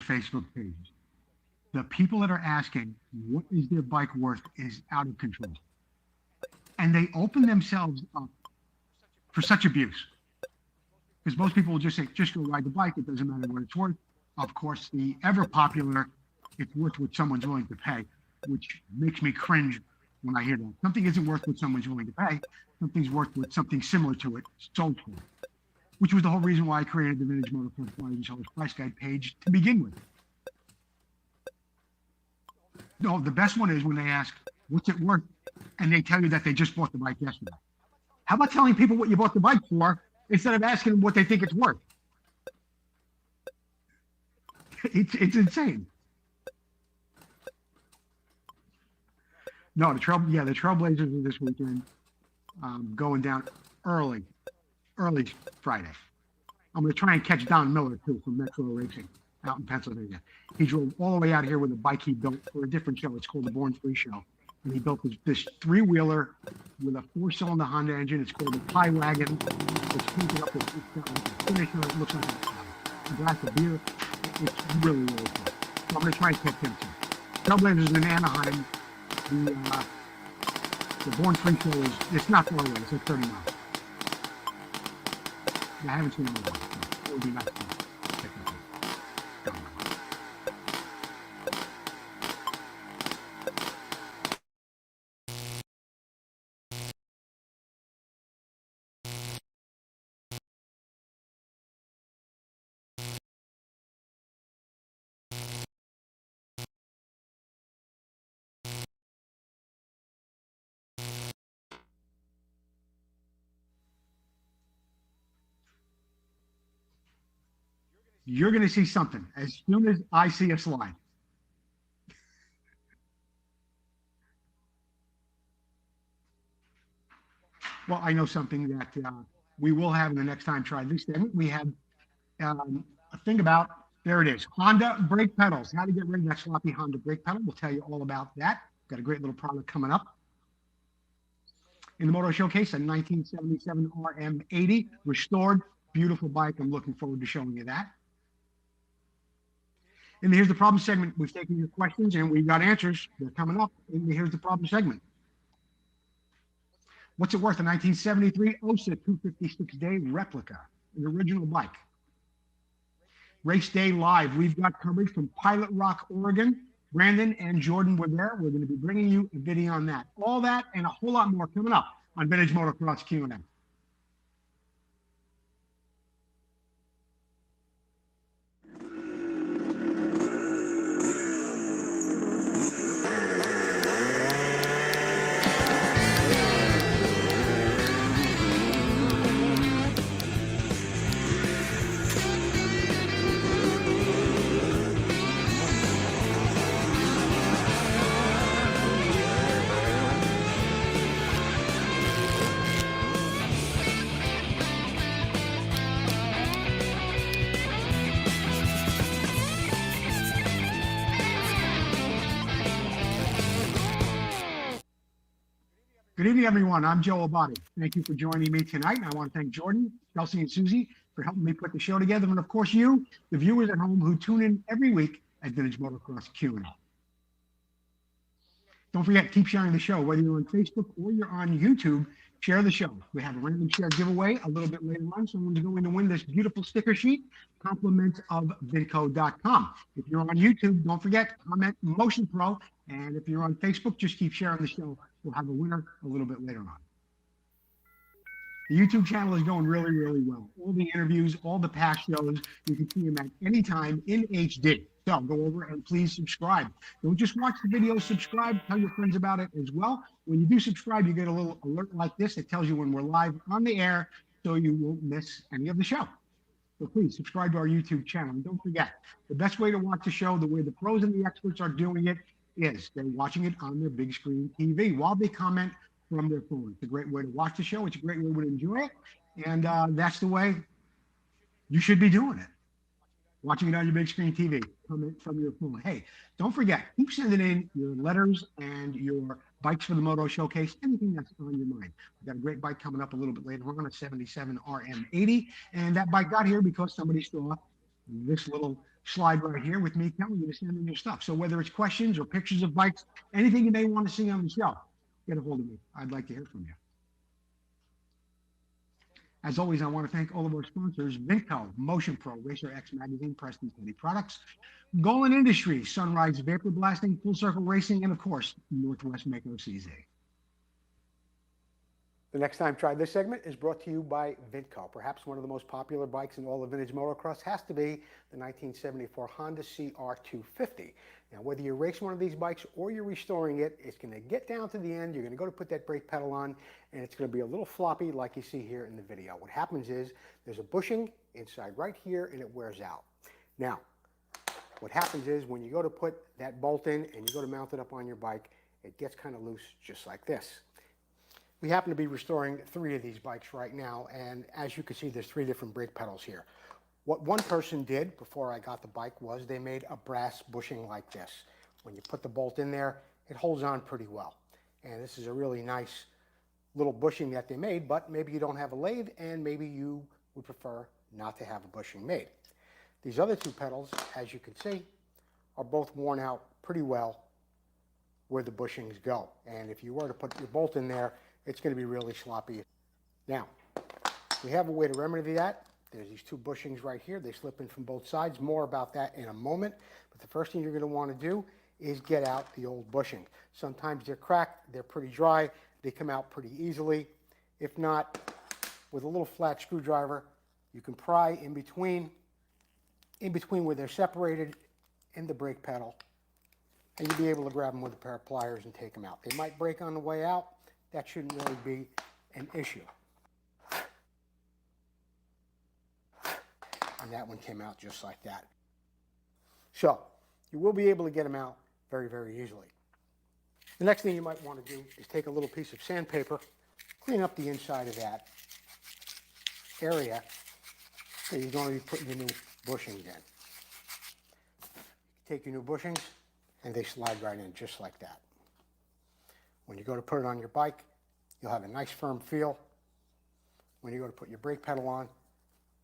Facebook page. The people that are asking what is their bike worth is out of control. And they open themselves up for such abuse. Because most people will just say, just go ride the bike. It doesn't matter what it's worth. Of course, the ever popular, it's worth what someone's willing to pay, which makes me cringe when I hear that. Something isn't worth what someone's willing to pay. Something's worth what something similar to it sold for, which was the whole reason why I created the Vintage Motocross Buyers and Sellers Price Guide page to begin with. No, the best one is when they ask, what's it worth? And they tell you that they just bought the bike yesterday. How about telling people what you bought the bike for instead of asking them what they think it's worth? It's insane. No, the Trailblazers are this weekend, going down early Friday. I'm going to try and catch Don Miller, too, from Metro Racing out in Pennsylvania. He drove all the way out here with a bike he built for a different show. It's called the Born Free Show. And he built this three-wheeler with a four-cylinder Honda engine. It's called the Pie Wagon. It's painted up with a finisher. It looks like a glass of beer. It's really, really cool. So I'm going to try and catch him, too. Trailblazers in Anaheim. The Born Free Show it's not far away. It's like 30 miles. I haven't seen him in a while, so it would be nice to check it out. You're going to see something as soon as I see a slide. Well, I know something that we will have in the next time try this thing. We have a thing about, there it is, Honda brake pedals. How to get rid of that sloppy Honda brake pedal. We'll tell you all about that. Got a great little product coming up. In the Moto Showcase, a 1977 RM80, restored, beautiful bike. I'm looking forward to showing you that. In the Here's the Problem segment, we've taken your questions and we've got answers. They're coming up in the Here's the Problem segment. What's it worth? A 1973 OSA 256-day replica, an original bike. Race day live. We've got coverage from Pilot Rock, Oregon. Brandon and Jordan were there. We're going to be bringing you a video on that. All that and a whole lot more coming up on Vintage Motocross Q&A. Good evening, everyone. I'm Joe Abadi. Thank you for joining me tonight. And I want to thank Jordan, Chelsea, and Susie for helping me put the show together. And of course, you, the viewers at home who tune in every week at Vintage Motocross Q&A. Don't forget, keep sharing the show. Whether you're on Facebook or you're on YouTube, share the show. We have a random share giveaway a little bit later on. Someone's going to win this beautiful sticker sheet, compliments of Vinco.com. If you're on YouTube, don't forget, comment Motion Pro. And if you're on Facebook, just keep sharing the show. We'll have a winner a little bit later on. The YouTube channel is going really, really well. All the interviews, all the past shows, you can see them at any time in HD. So go over and please subscribe. Don't just watch the video, subscribe, tell your friends about it as well. When you do subscribe, you get a little alert like this that tells you when we're live on the air so you won't miss any of the show. So please subscribe to our YouTube channel. And don't forget, the best way to watch the show, the way the pros and the experts are doing it, is they're watching it on their big screen TV while they comment from their phone. It's a great way to watch the show. It's a great way to enjoy it. And that's the way you should be doing it. Watching it on your big screen TV, comment from your phone. Hey, don't forget, keep sending in your letters and your bikes for the Moto Showcase, anything that's on your mind. We've got a great bike coming up a little bit later on, a 77 RM80. And that bike got here because somebody saw this little slide right here with me telling you to send in your stuff. So whether it's questions or pictures of bikes, anything you may want to see on the show, get a hold of me. I'd like to hear from you. As always, I want to thank all of our sponsors, Vinco, Motion Pro, Racer X Magazine, Preston City Products, Golan Industries, Sunrise Vapor Blasting, Full Circle Racing, and of course, Northwest Mako CZ. The Next Time Try This segment is brought to you by Vinco. Perhaps one of the most popular bikes in all of vintage motocross has to be the 1974 Honda CR250. Now, whether you race one of these bikes or you're restoring it, it's going to get down to the end, you're going to go to put that brake pedal on, and it's going to be a little floppy like you see here in the video. What happens is there's a bushing inside right here, and it wears out. Now, what happens is when you go to put that bolt in and you go to mount it up on your bike, it gets kind of loose just like this. We happen to be restoring 3 of these bikes right now, and as you can see, there's 3 different brake pedals here. What one person did before I got the bike was they made a brass bushing like this. When you put the bolt in there, it holds on pretty well. And this is a really nice little bushing that they made, but maybe you don't have a lathe and maybe you would prefer not to have a bushing made. These other 2 pedals, as you can see, are both worn out pretty well where the bushings go. And if you were to put your bolt in there, it's going to be really sloppy. Now, we have a way to remedy that. There's these 2 bushings right here. They slip in from both sides. More about that in a moment. But the first thing you're going to want to do is get out the old bushing. Sometimes they're cracked. They're pretty dry. They come out pretty easily. If not, with a little flat screwdriver, you can pry in between where they're separated in the brake pedal, and you'll be able to grab them with a pair of pliers and take them out. They might break on the way out. That shouldn't really be an issue. And that one came out just like that. So you will be able to get them out very, very easily. The next thing you might want to do is take a little piece of sandpaper, clean up the inside of that area that you're going to be putting your new bushings in. Take your new bushings and they slide right in just like that. When you go to put it on your bike, you'll have a nice firm feel. When you go to put your brake pedal on, it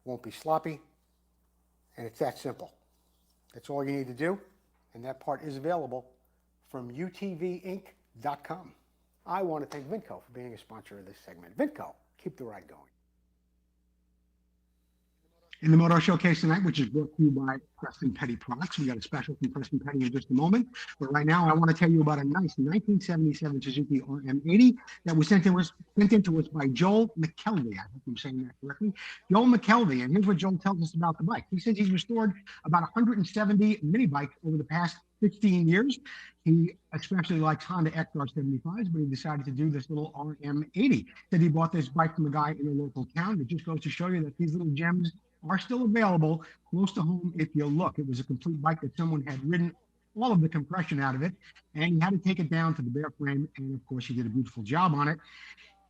won't be sloppy, and it's that simple. That's all you need to do, and that part is available from utvinc.com. I want to thank Vinco for being a sponsor of this segment. Vinco, keep the ride going. In the Moto Showcase tonight, which is brought to you by Preston Petty Products. We got a special from Preston Petty in just a moment. But right now, I want to tell you about a nice 1977 Suzuki RM80 that was sent in to us by Joel McKelvey. I hope I'm saying that correctly. Joel McKelvey, and here's what Joel tells us about the bike. He says he's restored about 170 mini bikes over the past 15 years. He especially likes Honda XR75s, but he decided to do this little RM80. Said he bought this bike from a guy in a local town. It just goes to show you that these little gems are still available close to home if you look. It was a complete bike that someone had ridden all of the compression out of it, and he had to take it down to the bare frame, and of course he did a beautiful job on it.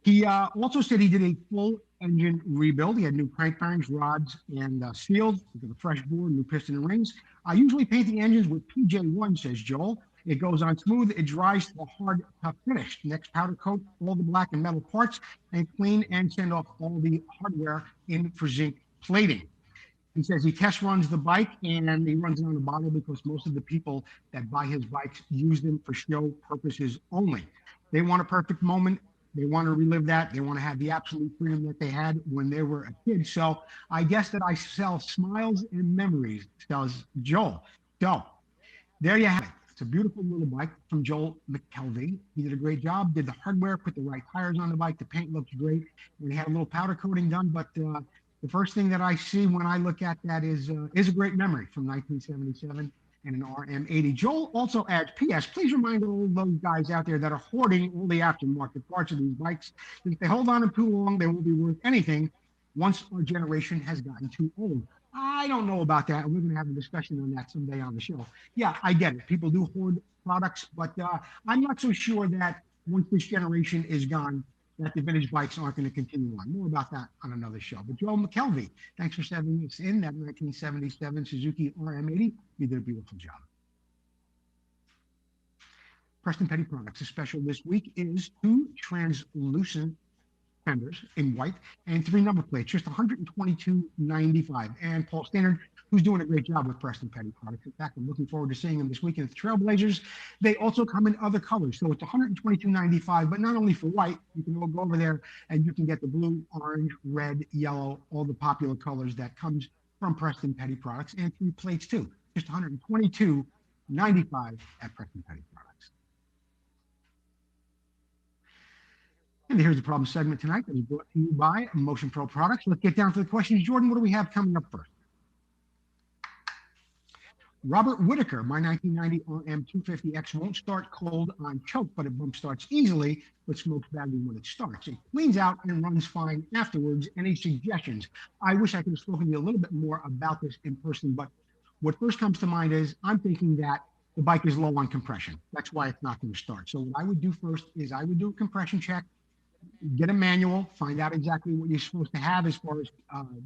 He also said he did a full engine rebuild. He had new crank bearings, rods, and seals. He got a fresh board, new piston and rings. I usually paint the engines with PJ1, says Joel. It goes on smooth, it dries to a hard, tough finish. Next, powder coat all the black and metal parts, and clean and send off all the hardware in for zinc plating. He says he test runs the bike and he runs it on a bottle because most of the people that buy his bikes use them for show purposes only. They want a perfect moment. They want to relive that. They want to have the absolute freedom that they had when they were a kid. So I guess that I sell smiles and memories, says Joel. So there you have it. It's a beautiful little bike from Joel McKelvey. He did a great job, did the hardware, put the right tires on the bike. The paint looks great. And he had a little powder coating done, but the first thing that I see when I look at that is a great memory from 1977 and an RM80. Joel also adds, P.S., please remind all those guys out there that are hoarding all the aftermarket parts of these bikes. If they hold on them too long, they won't be worth anything once our generation has gotten too old. I don't know about that. We're going to have a discussion on that someday on the show. Yeah, I get it. People do hoard products, but I'm not so sure that once this generation is gone, that the vintage bikes aren't going to continue on. More about that on another show. But Joel McKelvey, thanks for sending us in that 1977 Suzuki RM80. You did a beautiful job. Preston Petty Products. The special this week is 2 translucent fenders in white, and 3 number plates, just $122.95. And Paul Stannard, who's doing a great job with Preston Petty products. In fact, I'm looking forward to seeing him this weekend at the Trailblazers. They also come in other colors, so it's $122.95, but not only for white. You can go over there and you can get the blue, orange, red, yellow, all the popular colors that comes from Preston Petty products, and 3 plates too. Just $122.95 at Preston Petty products. And here's the problem segment tonight that is brought to you by Motion Pro Products. Let's get down to the questions. Jordan, what do we have coming up first? Robert Whitaker, my 1990 RM250X won't start cold on choke, but it bump starts easily, but smokes badly when it starts. It cleans out and runs fine afterwards. Any suggestions? I wish I could have spoken to you a little bit more about this in person, but what first comes to mind is I'm thinking that the bike is low on compression. That's why it's not going to start. So what I would do first is I would do a compression check, get a manual, find out exactly what you're supposed to have as far as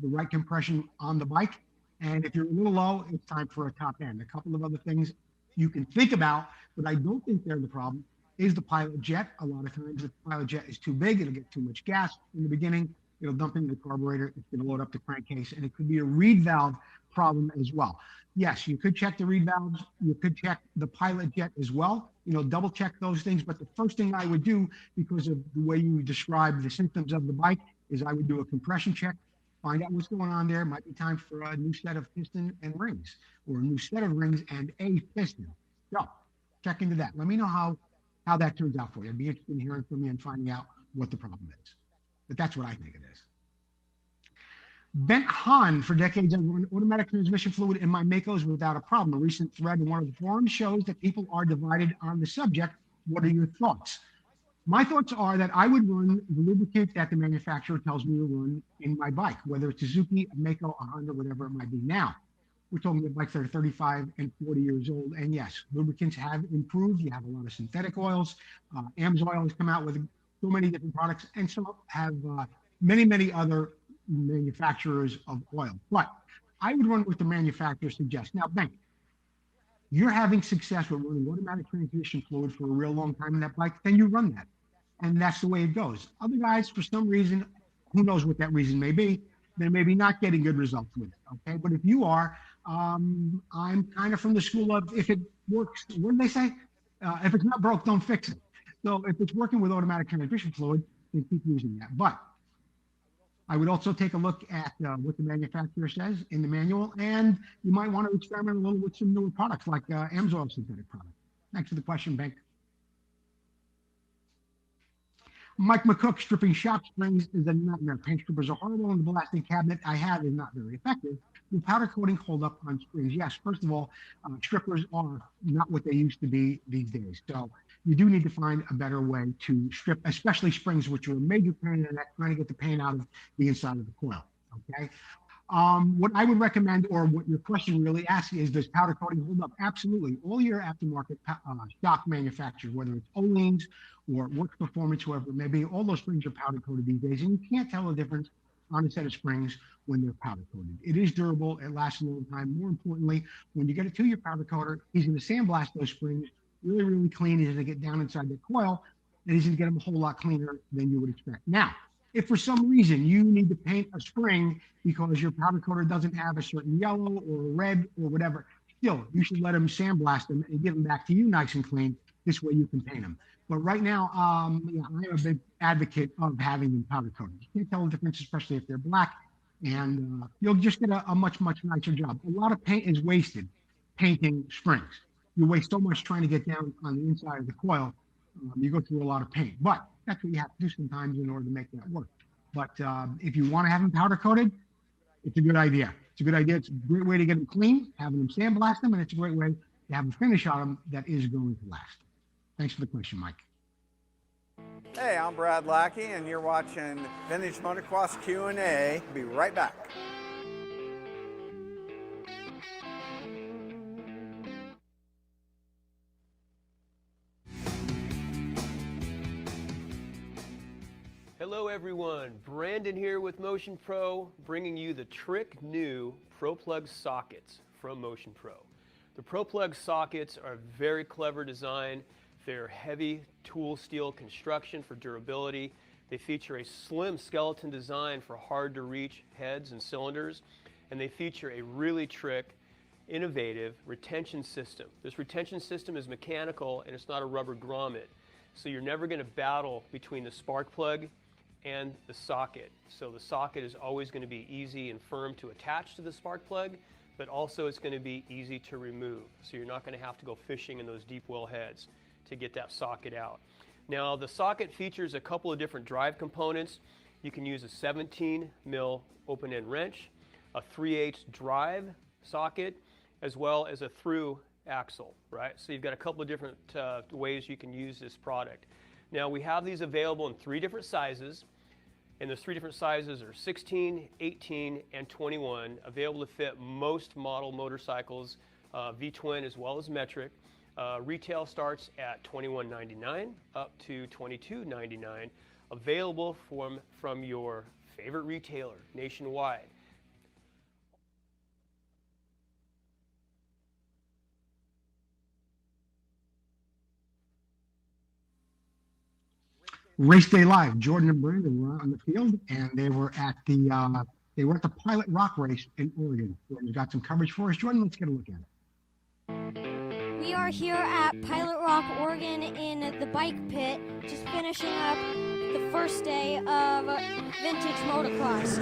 the right compression on the bike. And if you're a little low, it's time for a top end. A couple of other things you can think about, but I don't think they're the problem, is the pilot jet. A lot of times if the pilot jet is too big, it'll get too much gas in the beginning. It'll dump into the carburetor. It's going to load up the crankcase, and it could be a reed valve problem as well. Yes, you could check the reed valves. You could check the pilot jet as well. Double check those things. But the first thing I would do, because of the way you describe the symptoms of the bike, is I would do a compression check. Find out what's going on there. Might be time for a new set of piston and rings, or a new set of rings and a piston. So check into that. Let me know how that turns out for you. I'd be interested in hearing from you and finding out what the problem is. But that's what I think it is. Bent Hahn, for decades I've run automatic transmission fluid in my Makos without a problem. A recent thread in one of the forums shows that people are divided on the subject. What are your thoughts? My thoughts are that I would run the lubricant that the manufacturer tells me to run in my bike, whether it's a Suzuki, a Mako, a Honda, whatever it might be. Now, we're talking about bikes that are 35 and 40 years old. And yes, lubricants have improved. You have a lot of synthetic oils. AMSOIL has come out with so many different products, and some have many, many other manufacturers of oil. But I would run what the manufacturer suggests. Now, Ben, you're having success with running automatic transmission fluid for a real long time in that bike, then you run that. And that's the way it goes. Other guys, for some reason, who knows what that reason may be, they may be not getting good results with it, okay? But if you are, I'm kind of from the school of, if it works, what do they say? If it's not broke, don't fix it. So if it's working with automatic transmission fluid, then keep using that. But I would also take a look at what the manufacturer says in the manual, and you might want to experiment a little with some newer products like AMSOIL synthetic product. Thanks for the question, Bank. Mike McCook, stripping shop springs is a nightmare. Paint strippers are horrible, and the blasting cabinet I have is not very effective. Will powder coating hold up on springs? Yes, first of all, strippers are not what they used to be these days. So you do need to find a better way to strip, especially springs, which are a major pain in the neck, trying to get the paint out of the inside of the coil, okay? What I would recommend, or what your question really asks, is does powder coating hold up? Absolutely. All your aftermarket stock manufacturers, whether it's Oleans or Works Performance, whoever it may be, all those springs are powder coated these days, and you can't tell the difference on a set of springs when they're powder coated. It is durable, it lasts a long time. More importantly, when you get it to your powder coater, he's going to sandblast those springs really, really clean. He's going to get down inside the coil, and he's going to get them a whole lot cleaner than you would expect. Now, if for some reason you need to paint a spring because your powder coater doesn't have a certain yellow or red or whatever, still, you should let him sandblast them and give them back to you nice and clean. This way you can paint them. But right now, I'm a big advocate of having them powder coated. You can't tell the difference, especially if they're black, and you'll just get a much, much nicer job. A lot of paint is wasted painting springs. You waste so much trying to get down on the inside of the coil. You go through a lot of paint, but that's what you have to do sometimes in order to make that work. But if you want to have them powder coated, it's a good idea. It's a good idea. It's a great way to get them clean, having them sandblast them, and it's a great way to have a finish on them that is going to last. Thanks for the question, Mike. Hey, I'm Brad Lackey, and you're watching Vintage Motocross Q&A. Be right back. Hello everyone, Brandon here with Motion Pro, bringing you the Trick new Pro Plug sockets from Motion Pro. The Pro Plug sockets are a very clever design. They're heavy tool steel construction for durability. They feature a slim skeleton design for hard-to-reach heads and cylinders, and they feature a really innovative retention system. This retention system is mechanical and it's not a rubber grommet, so you're never going to battle between the spark plug and the socket. So the socket is always going to be easy and firm to attach to the spark plug, but also it's going to be easy to remove. So you're not going to have to go fishing in those deep well heads to get that socket out. Now the socket features a couple of different drive components. You can use a 17 mil open end wrench, a 3/8 drive socket, as well as a through axle, right? So you've got a couple of different ways you can use this product. Now we have these available in 3 different sizes, and those 3 different sizes are 16, 18, and 21, available to fit most model motorcycles, V-twin as well as metric. Retail starts at $21.99 up to $22.99, available from your favorite retailer nationwide. Race Day Live. Jordan and Brandon were out on the field, and they were at the Pilot Rock race in Oregon. Jordan's got some coverage for us. Jordan, let's get a look at it. We are here at Pilot Rock, Oregon, in the bike pit, just finishing up the first day of vintage motocross.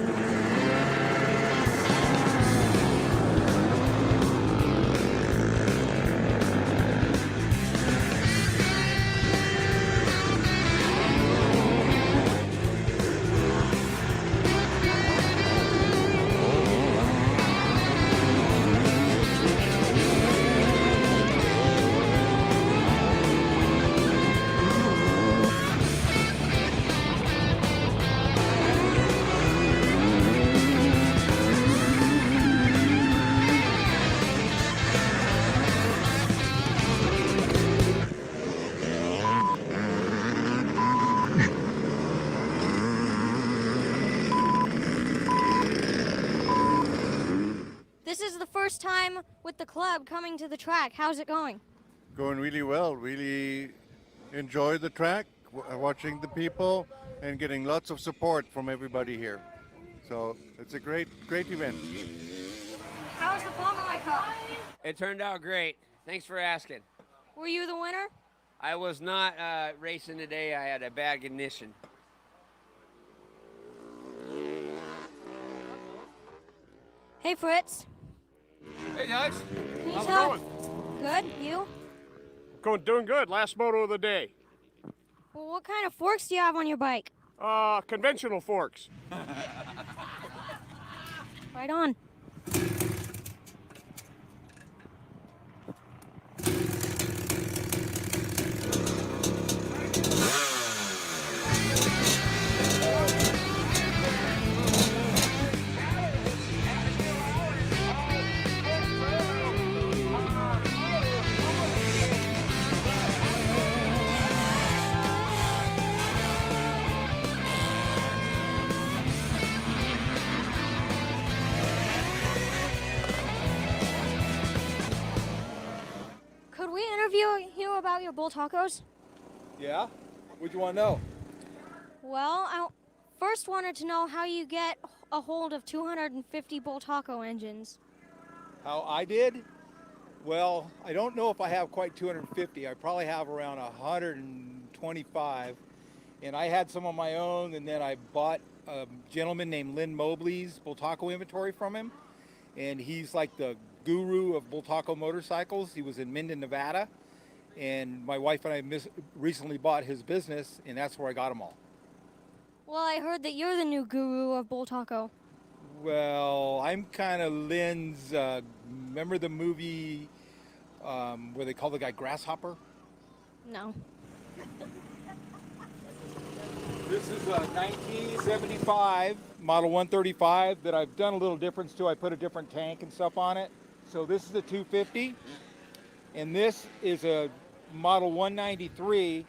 This is the first time with the club coming to the track. How's it going? Going really well. Really enjoy the track, watching the people, and getting lots of support from everybody here. So it's a great event. How's the Pomeroy Cup? It turned out great. Thanks for asking. Were you the winner? I was not racing today. I had a bad condition. Hey, Fritz. Hey guys, how's it tell? going? Good. You? Doing good. Last moto of the day. Well, what kind of forks do you have on your bike? Conventional forks. Right on. Could we interview you about your bull tacos? Yeah? What'd you want to know? Well, I first wanted to know how you get a hold of 250 bull taco engines. How I did? Well, I don't know if I have quite 250. I probably have around 125. And I had some on my own, and then I bought a gentleman named Lynn Mobley's bull taco inventory from him. And he's like the guru of bull taco motorcycles. He was in Minden, Nevada. And my wife and I recently bought his business, and that's where I got them all. Well, I heard that you're the new guru of bull taco. Well, I'm kind of Lynn's, remember the movie where they call the guy Grasshopper? No. This is a 1975 Model 135 that I've done a little difference to. I put a different tank and stuff on it. So this is a 250, and this is a Model 193.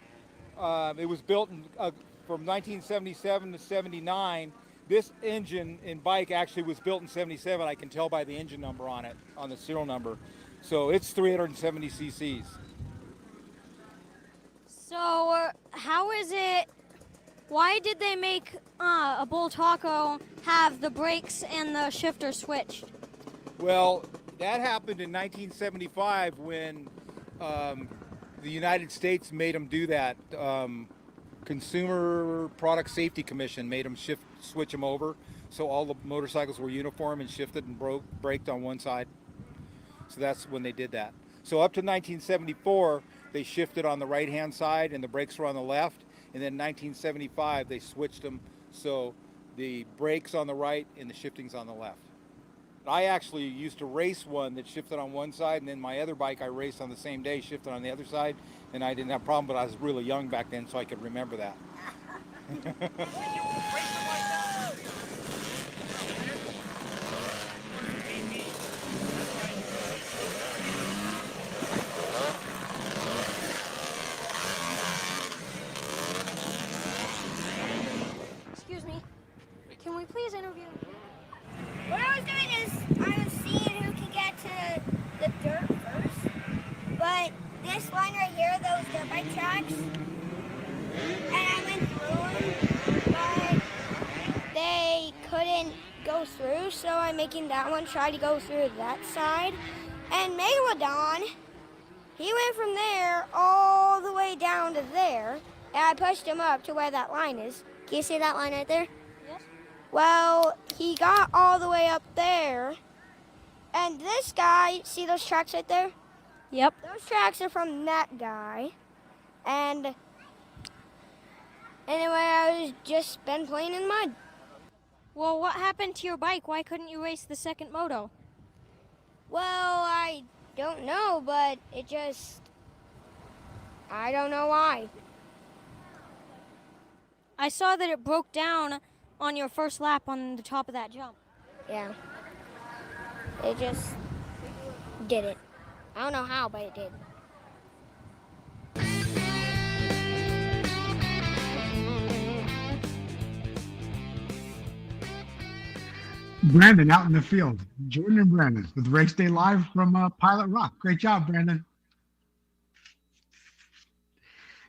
It was built from 1977 to 79. This engine and bike actually was built in 77. I can tell by the engine number on it, on the serial number. So it's 370 cc's. So how is it Why did they make a Bull Taco have the brakes and the shifter switched? Well, that happened in 1975 when the United States made them do that. Consumer Product Safety Commission made them switch them over, so all the motorcycles were uniform and shifted and braked on one side. So that's when they did that. So up to 1974, they shifted on the right-hand side and the brakes were on the left. And then in 1975, they switched them so the brakes on the right and the shifting's on the left. I actually used to race one that shifted on one side, and then my other bike I raced on the same day shifted on the other side, and I didn't have a problem, but I was really young back then, so I could remember that. Excuse me. Can we please interview? What I was doing is I was seeing who could get to the dirt first. But this line right here, those dirt bike tracks, and I went through them, but they couldn't go through, so I'm making that one try to go through that side. And Megalodon, he went from there all the way down to there, and I pushed him up to where that line is. Can you see that line right there? Yes. Well, he got all the way up there, and this guy, see those tracks right there? Yep. Those tracks are from that guy, and anyway, I was just been playing in mud. Well, what happened to your bike? Why couldn't you race the second moto? Well, I don't know, but I don't know why. I saw that it broke down on your first lap on the top of that jump. Yeah. It just did it. I don't know how, but it did. Brandon out in the field. Jordan and Brandon with Race Day Live from Pilot Rock. Great job, Brandon.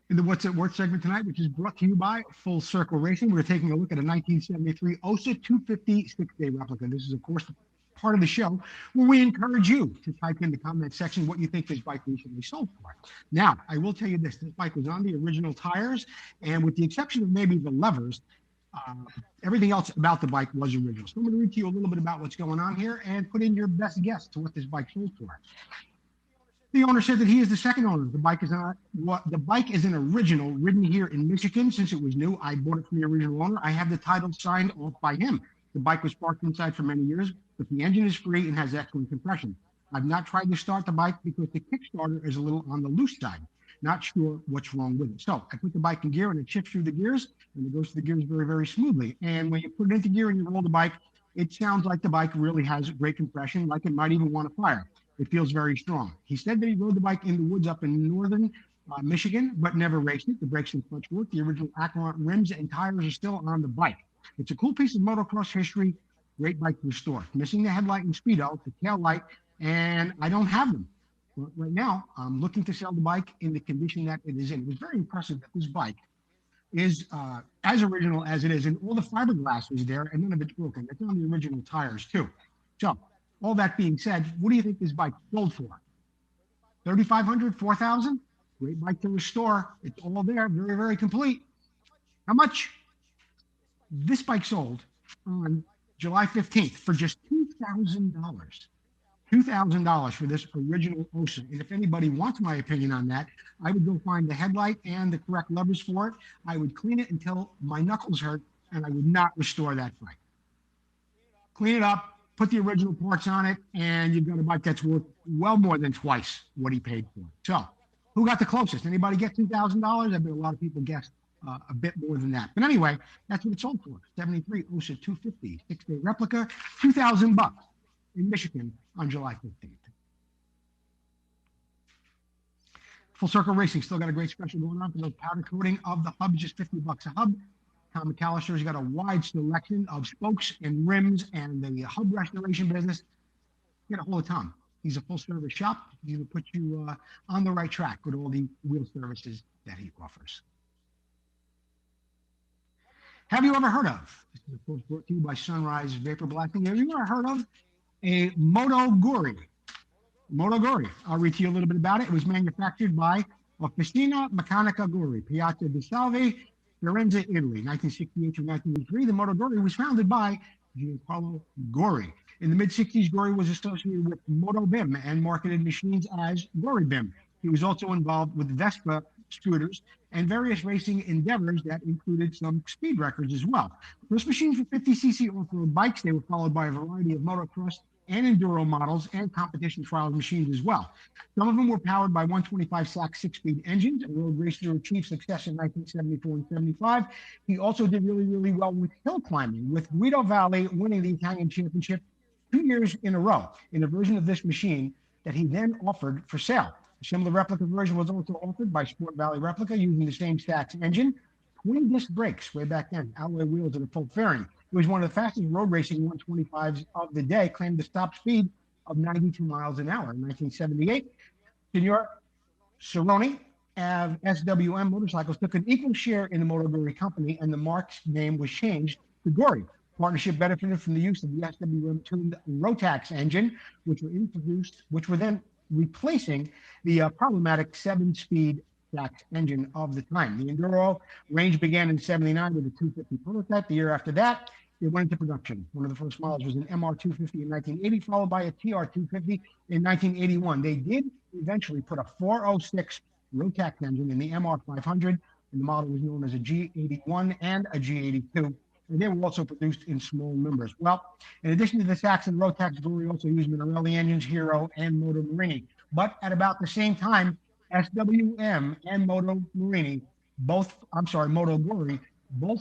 In the What's at Work segment tonight, which is brought to you by Full Circle Racing, we're taking a look at a 1973 OSA 250 six-day replica. This is, of course, part of the show where we encourage you to type in the comment section what you think this bike recently sold for. Now, I will tell you this bike was on the original tires, and with the exception of maybe the levers, everything else about the bike was original. So I'm going to read to you a little bit about what's going on here and put in your best guess to what this bike sold for. The owner said that he is the second owner. The bike is an original ridden here in Michigan since it was new. I bought it from the original owner. I have the title signed off by him. The bike was parked inside for many years, but the engine is free and has excellent compression. I've not tried to start the bike because the Kickstarter is a little on the loose side. Not sure what's wrong with it. So I put the bike in gear and it shifts through the gears and it goes through the gears very, very smoothly. And when you put it into gear and you roll the bike, it sounds like the bike really has great compression, like it might even want to fire. It feels very strong. He said that he rode the bike in the woods up in northern Michigan, but never raced it. The brakes and clutch work. The original Acheron rims and tires are still on the bike. It's a cool piece of motocross history. Great bike to restore. Missing the headlight and speedo, the tail light, and I don't have them. But right now, I'm looking to sell the bike in the condition that it is in. It was very impressive that this bike is as original as it is, and all the fiberglass is there, and none of it's broken. It's on the original tires, too. So, all that being said, what do you think this bike sold for? $3,500, $4,000? Great bike to restore. It's all there, very, very complete. How much? This bike sold on July 15th for just $2,000. $2,000 for this original OSA. And if anybody wants my opinion on that, I would go find the headlight and the correct levers for it. I would clean it until my knuckles hurt, and I would not restore that bike. Clean it up, put the original parts on it, and you've got a bike that's worth well more than twice what he paid for it. So, who got the closest? Anybody get $2,000? I bet a lot of people guessed a bit more than that. But anyway, that's what it sold for. 73 OSA 250 six-day replica, $2,000 in Michigan on July 15th. Full Circle Racing still got a great special going on for those powder coating of the hubs, just $50 a hub. Tom McAllister's got a wide selection of spokes and rims and the hub restoration business. Get a hold of Tom. He's a full-service shop. He's going to put you on the right track with all the wheel services that he offers. Have you ever heard of, this is of course brought to you by Sunrise Vapor Blasting, have you ever heard of a Motogori? Motogori, I'll read to you a little bit about it. It was manufactured by Officina Meccanica Gori, Piazza di Salve, Firenze, Italy, 1968 to 1983. The Motogori was founded by Giancarlo Gori. In the mid-60s, Gori was associated with Motobim and marketed machines as Gori Bim. He was also involved with Vespa scooters and various racing endeavors that included some speed records as well. Those machines were 50cc off-road bikes. They were followed by a variety of motocross and enduro models and competition trial machines as well. Some of them were powered by 125 SAC 6-speed engines. A road racer achieved success in 1974 and 75. He also did really, really well with hill climbing, with Guido Valley winning the Italian championship 2 years in a row in a version of this machine that he then offered for sale. A similar replica version was also offered by Sport Valley Replica using the same Stax engine, twin disc brakes way back then, alloy wheels and a full fairing. It was one of the fastest road racing 125s of the day, claimed a top speed of 92 miles an hour in 1978. Signor Cerrone of SWM Motorcycles took an equal share in the Motogori company, and the marque's name was changed to Gori. Partnership benefited from the use of the SWM tuned Rotax engine, which were then replacing the problematic 7-speed Stax engine of the time. The Enduro range began in 79 with a 250 prototype. The year after that, it went into production. One of the first models was an MR250 in 1980, followed by a TR250 in 1981. They did eventually put a 406 Rotax engine in the MR500, and the model was known as a G81 and a G82. And they were also produced in small numbers. Well, in addition to the Stax and Rotax, Gori also used Minarelli engines, Hero, and Moto Morini. But at about the same time, SWM and Moto Gori both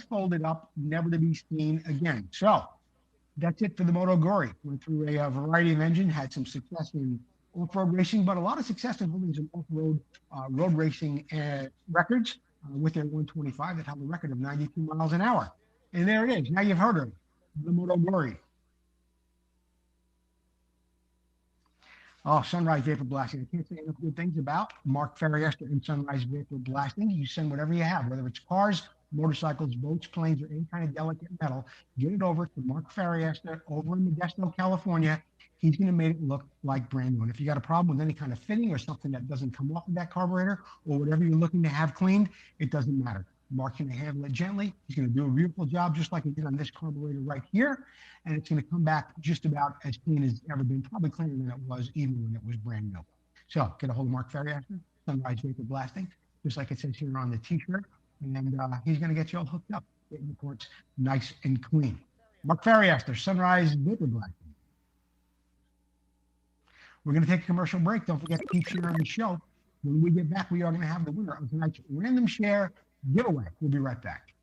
folded up, never to be seen again. So that's it for the Motogori. Went through a variety of engines, had some success in off-road racing, but a lot of success in holding some off-road road racing records with their 125 that held a record of 92 miles an hour. And there it is. Now you've heard of the Motogori. Oh, Sunrise Vapor Blasting. I can't say enough good things about Mark Ferriester and Sunrise Vapor Blasting. You send whatever you have, whether it's cars, motorcycles, boats, planes, or any kind of delicate metal, get it over to Mark Ferriester over in Modesto, California. He's going to make it look like brand new. And if you got a problem with any kind of fitting or something that doesn't come off of that carburetor or whatever you're looking to have cleaned, it doesn't matter. Mark's going to handle it gently. He's going to do a beautiful job, just like he did on this carburetor right here. And it's going to come back just about as clean as it's ever been, probably cleaner than it was even when it was brand new. So get a hold of Mark Ferriester, Sunrise Vapor Blasting, just like it says here on the t-shirt. And he's going to get you all hooked up, getting the ports nice and clean. Mark Ferriester, Sunrise Vapor Blasting. We're going to take a commercial break. Don't forget to keep sharing the show. When we get back, we are going to have the winner of tonight's random share giveaway. We'll be right back.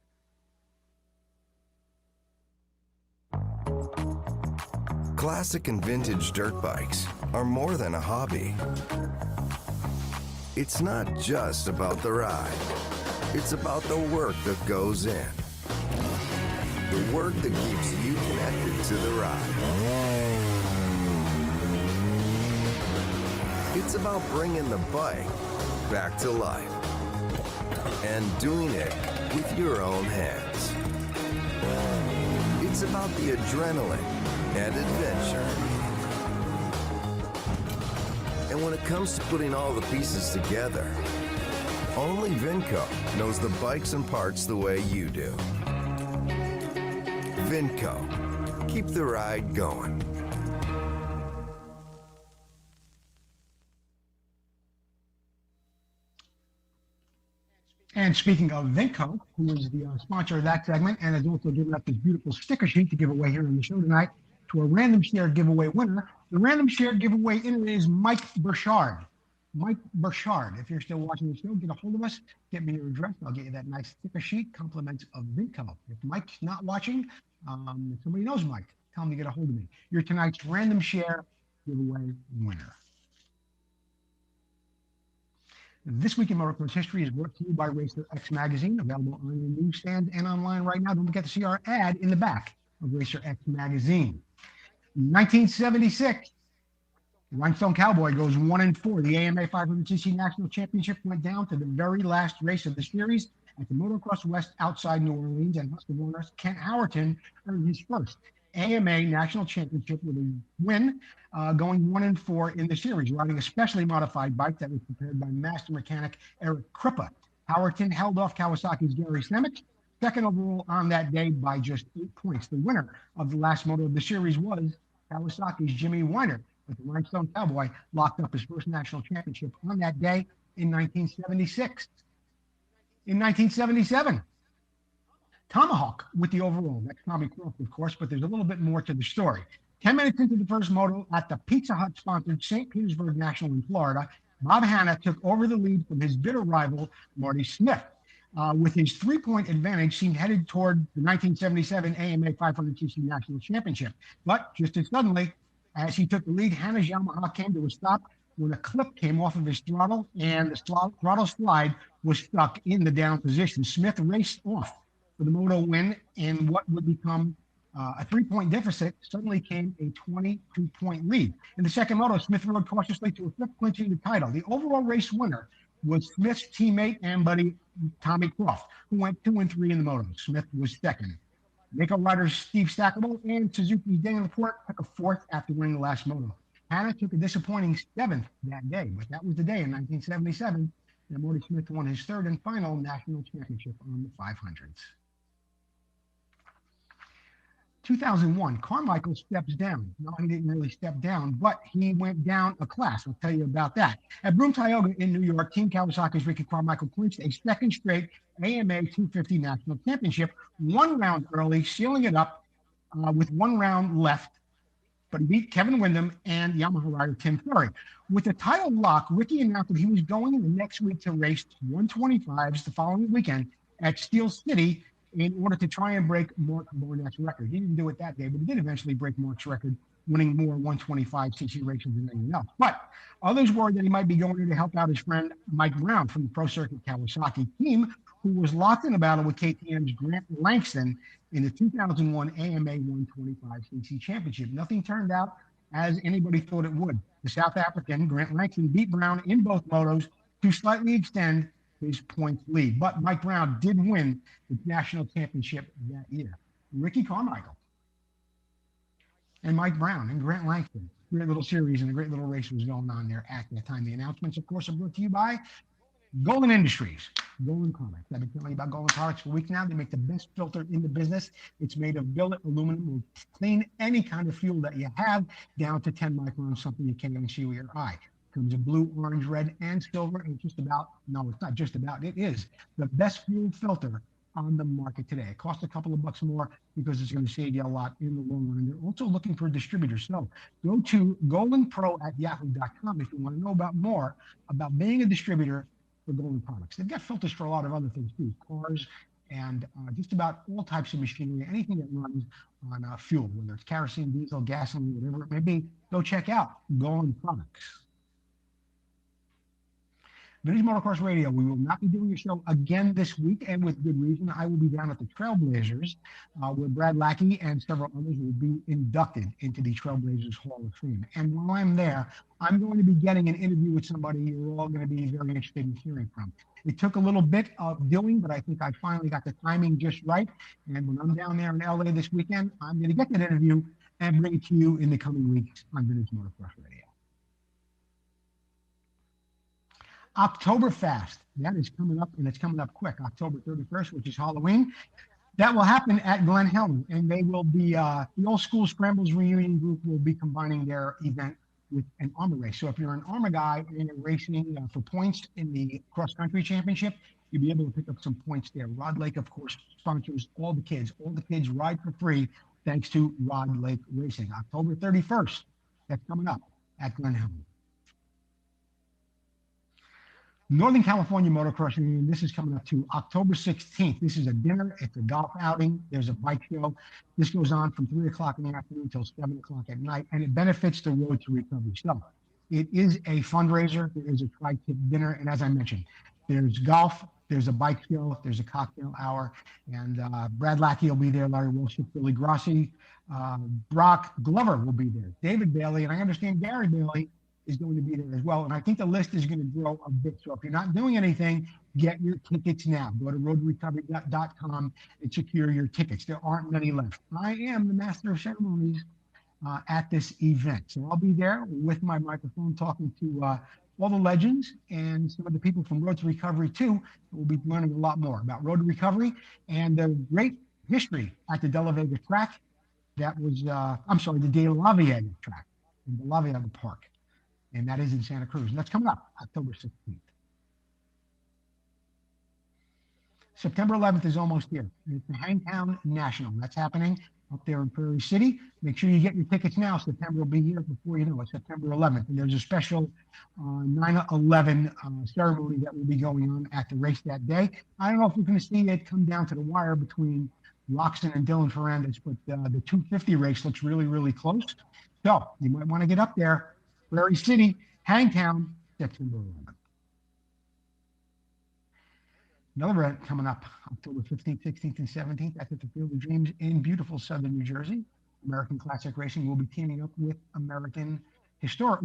Classic and vintage dirt bikes are more than a hobby. It's not just about the ride. It's about the work that goes in. The work that keeps you connected to the ride. It's about bringing the bike back to life and doing it with your own hands. It's about the adrenaline and adventure. And when it comes to putting all the pieces together, only Vinco knows the bikes and parts the way you do. Vinco, keep the ride going. And speaking of Vinco, who is the sponsor of that segment and has also given us this beautiful sticker sheet to give away here on the show tonight to a random share giveaway winner. The random share giveaway winner is Mike Burchard. Mike Burchard, if you're still watching the show, get a hold of us. Get me your address. I'll get you that nice sticker sheet, compliments of Vinco. If Mike's not watching, somebody knows Mike. Tell him to get a hold of me. You're tonight's random share giveaway winner. This Week in Motocross History is brought to you by Racer X Magazine, available on your newsstand and online right now. Don't forget to see our ad in the back of Racer X Magazine. 1976, Rhinestone Cowboy goes 1-4. The AMA 500cc National Championship went down to the very last race of the series at the Motocross West outside New Orleans, and Husqvarna's Kent Howerton earned his first AMA National Championship with a win, going 1-4 in the series, riding a specially modified bike that was prepared by master mechanic Eric Krippa. Howerton held off Kawasaki's Gary Semick, second overall on that day by just 8 points. The winner of the last moto of the series was Kawasaki's Jimmy Weiner, but the Rhinestone Cowboy locked up his first national championship on that day in 1976. In 1977, Tomahawk with the overall. That's Tommy Croft, of course, but there's a little bit more to the story. 10 minutes into the first moto at the Pizza Hut-sponsored St. Petersburg National in Florida, Bob Hanna took over the lead from his bitter rival, Marty Smith. With his 3-point advantage, seemed headed toward the 1977 AMA 500cc National Championship. But just as suddenly, as he took the lead, Hanna's Yamaha came to a stop when a clip came off of his throttle, and the throttle slide was stuck in the down position. Smith raced off for the moto win, and what would become a 3-point deficit suddenly came a 22-point lead. In the second moto, Smith rode cautiously to a fifth, clinching the title. The overall race winner was Smith's teammate and buddy Tommy Croft, who went 2-3 in the moto. Smith was second. Mako riders Steve Stackable and Suzuki's Daniel Laporte took a fourth after winning the last moto. Hanna took a disappointing 7th that day, but that was the day in 1977 that Marty Smith won his third and final national championship on the 500s. 2001, Carmichael steps down. No, he didn't really step down, but he went down a class. I'll tell you about that. At Broome Tioga in New York, Team Kawasaki's Ricky Carmichael clinched a second straight AMA 250 National Championship, 1 round early, sealing it up with 1 round left. But he beat Kevin Windham and Yamaha rider Tim Ferry. With the title lock, Ricky announced that he was going in the next week to race 125s the following weekend at Steel City in order to try and break Mark Barnett's record. He didn't do it that day, but he did eventually break Mark's record, winning more 125cc races than anyone else. But others worried that he might be going in to help out his friend Mike Brown from the Pro Circuit Kawasaki team, who was locked in a battle with KTM's Grant Langston in the 2001 AMA 125cc championship. Nothing turned out as anybody thought it would. The South African, Grant Langston, beat Brown in both motos to slightly extend his points lead. But Mike Brown did win the national championship that year. Ricky Carmichael and Mike Brown and Grant Langston. Great little series and a great little race was going on there at that time. The announcements, of course, are brought to you by Golden Industries, Golden Products. I've been telling you about Golden Products for weeks now. They make the best filter in the business. It's made of billet aluminum. Will clean any kind of fuel that you have down to 10 microns, something you can't even see with your eye. Comes in blue, orange, red, and silver, and just about, no, it's not just about, it is the best fuel filter on the market today. It costs a couple of bucks more because it's going to save you a lot in the long run. They're also looking for distributors. So go to goldenpro@yahoo.com if you want to know about more about being a distributor for Golden Products. They've got filters for a lot of other things too, cars and just about all types of machinery, anything that runs on fuel, whether it's kerosene, diesel, gasoline, whatever it may be. Go check out Golden Products. Vintage Motocross Radio, we will not be doing a show again this week, and with good reason. I will be down at the Trailblazers, where Brad Lackey and several others will be inducted into the Trailblazers Hall of Fame. And while I'm there, I'm going to be getting an interview with somebody you're all going to be very interested in hearing from. It took a little bit of doing, but I think I finally got the timing just right. And when I'm down there in LA this weekend, I'm going to get that interview and bring it to you in the coming weeks on Vintage Motocross Radio. Oktoberfest, that is coming up, and it's coming up quick. October 31st, which is Halloween. That will happen at Glen Helen, and they will be, the Old School Scrambles reunion group will be combining their event with an armor race. So if you're an armor guy and you're racing for points in the cross-country championship, you'll be able to pick up some points there. Rod Lake, of course, sponsors all the kids. All the kids ride for free thanks to Rod Lake Racing. October 31st, that's coming up at Glen Helen. Northern California Motocross Union, this is coming up to October 16th. This is a dinner. It's a golf outing. There's a bike show. This goes on from 3 o'clock in the afternoon until 7 o'clock at night, and it benefits the Road to Recovery. So it is a fundraiser. There is a tri-tip dinner, and as I mentioned, there's golf, there's a bike show, there's a cocktail hour, and Brad Lackey will be there, Larry Wilshire, Billy Grossi, Brock Glover will be there, David Bailey, and I understand Gary Bailey is going to be there as well. And I think the list is going to grow a bit. So if you're not doing anything, get your tickets now. Go to roadrecovery.com and secure your tickets. There aren't many left. I am the master of ceremonies at this event. So I'll be there with my microphone talking to all the legends and some of the people from Road to Recovery too. We'll be learning a lot more about Road to Recovery and the great history at the De La Vega track. That was, the De La Vega track in the La Vega Park. And that is in Santa Cruz. And that's coming up October 16th. September 11th is almost here. It's the Hangtown National. That's happening up there in Prairie City. Make sure you get your tickets now. September will be here before you know it, September 11th. And there's a special 9/11 ceremony that will be going on at the race that day. I don't know if we're going to see it come down to the wire between Loxton and Dylan Ferrandis, but the 250 race looks really, really close. So you might want to get up there. Prairie City, Hangtown, September 11th. Another event coming up October 15th, 16th, and 17th. That's at the Field of Dreams in beautiful southern New Jersey. American Classic Racing will be teaming up with ARMA, American Historic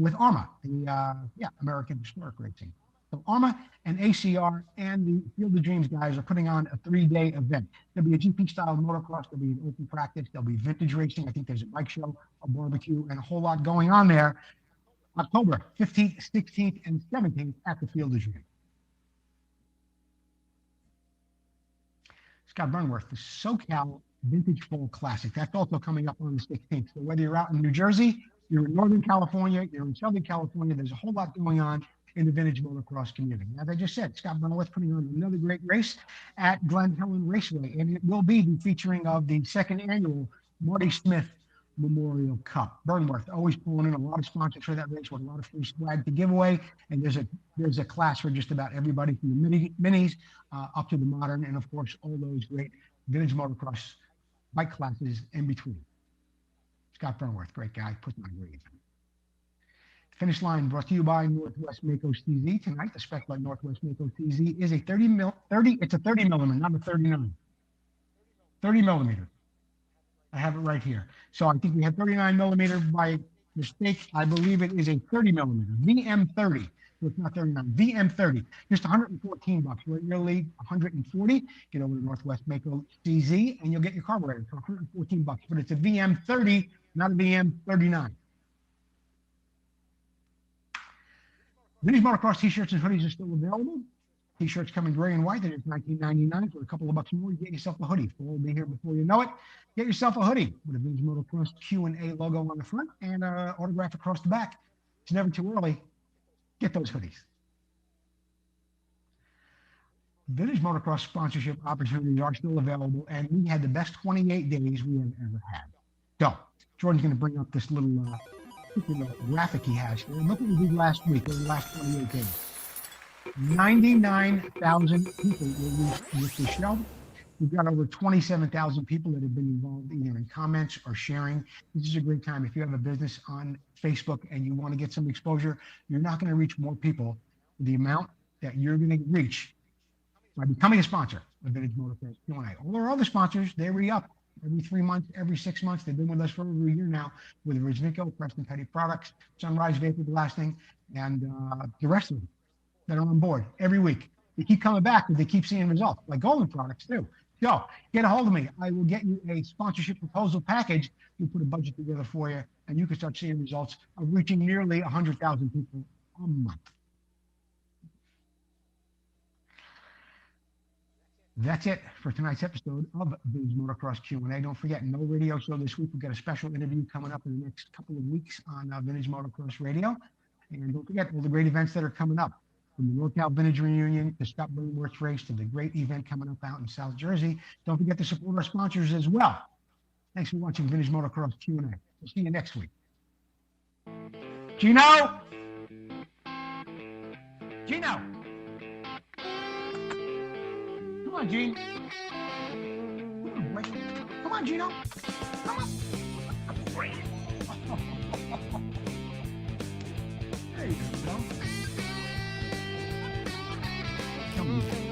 Racing. So ARMA and ACR and the Field of Dreams guys are putting on a 3-day event. There'll be a GP-style motocross. There'll be an open practice. There'll be vintage racing. I think there's a bike show, a barbecue, and a whole lot going on there. October 15th, 16th, and 17th at the Field of Dreams. Scott Burnworth, the SoCal Vintage Fall Classic. That's also coming up on the 16th. So whether you're out in New Jersey, you're in Northern California, you're in Southern California, there's a whole lot going on in the vintage motocross community. As I just said, Scott Burnworth putting on another great race at Glen Helen Raceway, and it will be the featuring of the second annual Marty Smith Memorial Cup. Burnworth always pulling in a lot of sponsors for that race with a lot of free swag to give away, and there's a class for just about everybody from the minis up to the modern, and of course all those great vintage motocross bike classes in between. Scott Burnworth, great guy, putting on a great event. Finish line brought to you by Northwest Makos TZ tonight. The spec by Northwest Makos TZ is a 30 millimeter, not a 39. 30 millimeter. I have it right here. So I think we had 39 millimeter by mistake. I believe it is a 30 millimeter, VM30. So it's not 39, VM30. Just $114. Regularly $140. Get over to Northwest Makos TZ and you'll get your carburetor for $114. But it's a VM30, not a VM39. Vintage Motocross t-shirts and hoodies are still available. T-shirts come in gray and white. They're just $19.99 for a couple of bucks more. You get yourself a hoodie. Fall will be here before you know it. Get yourself a hoodie with a Vintage Motocross Q&A logo on the front and autograph across the back. It's never too early. Get those hoodies. Vintage Motocross sponsorship opportunities are still available, and we had the best 28 days we have ever had. So Jordan's going to bring up this little graphic he has here. Look what we did last week, or the last 28 days. 99,000 people were with the show. We've got over 27,000 people that have been involved either in comments or sharing. This is a great time. If you have a business on Facebook and you want to get some exposure, you're not going to reach more people with the amount that you're going to reach by becoming a sponsor of Vintage Motocross Q&A. All our other sponsors, they re-up every 3 months, every 6 months. They've been with us for over a year now with Riznico, Preston Petty Products, Sunrise Vapor Blasting, and the rest of them that are on board every week. They keep coming back because they keep seeing results, like Golden Products too. So get a hold of me. I will get you a sponsorship proposal package. We'll put a budget together for you, and you can start seeing results of reaching nearly 100,000 people a month. That's it for tonight's episode of Vintage Motocross Q&A. Don't forget, no radio show this week. We've got a special interview coming up in the next couple of weeks on Vintage Motocross Radio. And don't forget all the great events that are coming up. From the NorCal Vintage Reunion to Scott Burnworth's race to the great event coming up out in South Jersey. Don't forget to support our sponsors as well. Thanks for watching Vintage Motocross Q&A. We'll see you next week. Gino! Gino! Come on, Gene. Come on, Gino. Come on. There you go. Come on.